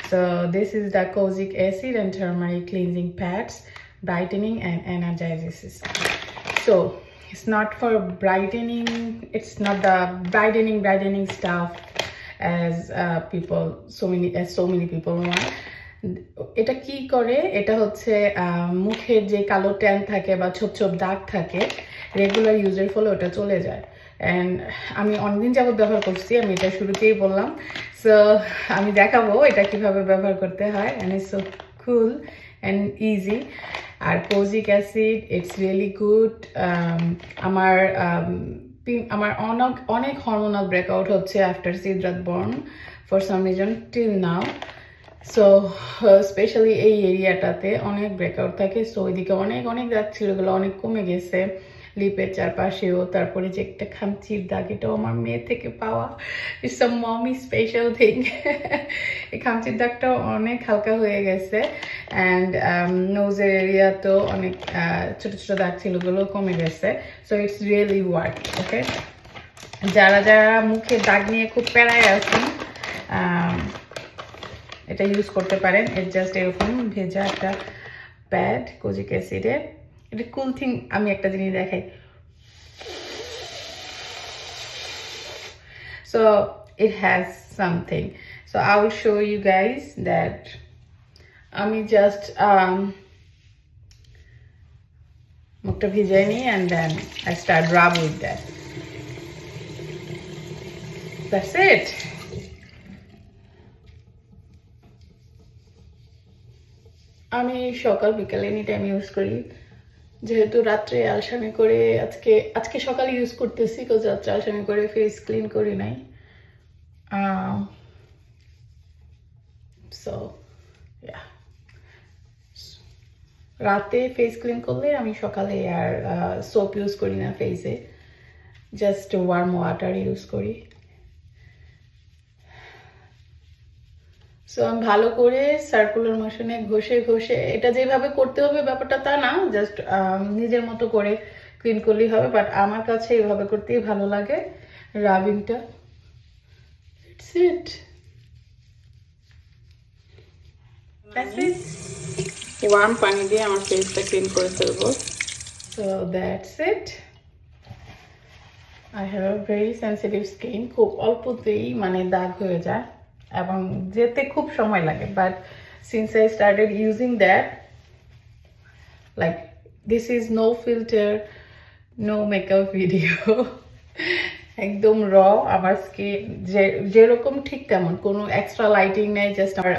So this is the kojic acid and turmeric cleansing pads, brightening and energizing system. So it's not for brightening, it's not the brightening stuff as so many people want. এটা কি করে, এটা হচ্ছে মুখের যে কালো tan থাকে বা ছোপ ছোপ দাগ থাকে, রেগুলার ইউজের ফলে ওটা চলে যায়। অ্যান্ড আমি অনেকদিন যাবত ব্যবহার করছি, আমি এটা শুরুতেই বললাম। সো আমি দেখাবো এটা কিভাবে ব্যবহার করতে হয়। And it's so cool and easy. আর kojic acid it's really good. আমার অনেক হরমোনাল ব্রেকআউট হচ্ছে after Sidrat born for some reason till now. So specially এই এরিয়াটাতে অনেক ব্রেকআউট থাকে। সো ওইদিকে অনেক দাগ ছিল, ওগুলো অনেক কমে গেছে, লিপের চারপাশেও। তারপরে যে একটা খামচির দাগ, এটাও আমার মেয়ে থেকে পাওয়া, it's a mummy special thing. এই খামচির দাগটাও অনেক হালকা হয়ে গেছে। অ্যান্ড নোজের এরিয়াতেও অনেক ছোট ছোট দাগ ছিল, ওগুলো কমে গেছে। So it's really work. Okay, যারা মুখে দাগ নিয়ে খুব প্যারায় আছেন, এটা ইউজ করতে পারেন। এর জাস্ট এরকম ভেজা একটা প্যাড কোজিক অ্যাসিডের। এটা কুল থিং, আমি একটা জিনিস দেখাই। So it has something. So I will show you guys that আমি just মুখটা ভিজাই নিই and then I start rub with that. That's it. আমি সকাল বিকাল এনি টাইম ইউজ করি, যেহেতু রাত্রে আলসামি করে আজকে সকালে ইউজ করতেছি, বিকজ রাত্রে আলসামি করে ফেস ক্লিন করি নাই। সো রাতে ফেস ক্লিন করলে আমি সকালে আর সোপ ইউজ করি না ফেসে, জাস্ট ওয়ার্ম ওয়াটার ইউজ করি। সো আমি ভালো করে সার্কুলার মোশনে ঘষে এটা যেভাবে করতে হবে ব্যাপারটা তা না, জাস্ট নিজের মতো করে ক্লিন করলেই হবে। বাট আমার কাছে এইভাবে করতেই ভালো লাগে, রাবিংটা। It's it, that's it. Warm পানি দিয়ে আমার ফেসটা ক্লিন করে ফেলবো। So that's it. I have a very sensitive skin, খুব অল্পতেই মানে দাগ হয়ে যায় এবং যেতে খুব সময় লাগে। But since I started using that, like this is no filter, no makeup video, একদম র। আমার স্কিন যেরকম ঠিক তেমন, কোনো এক্সট্রা লাইটিং নেই, জাস্ট আমার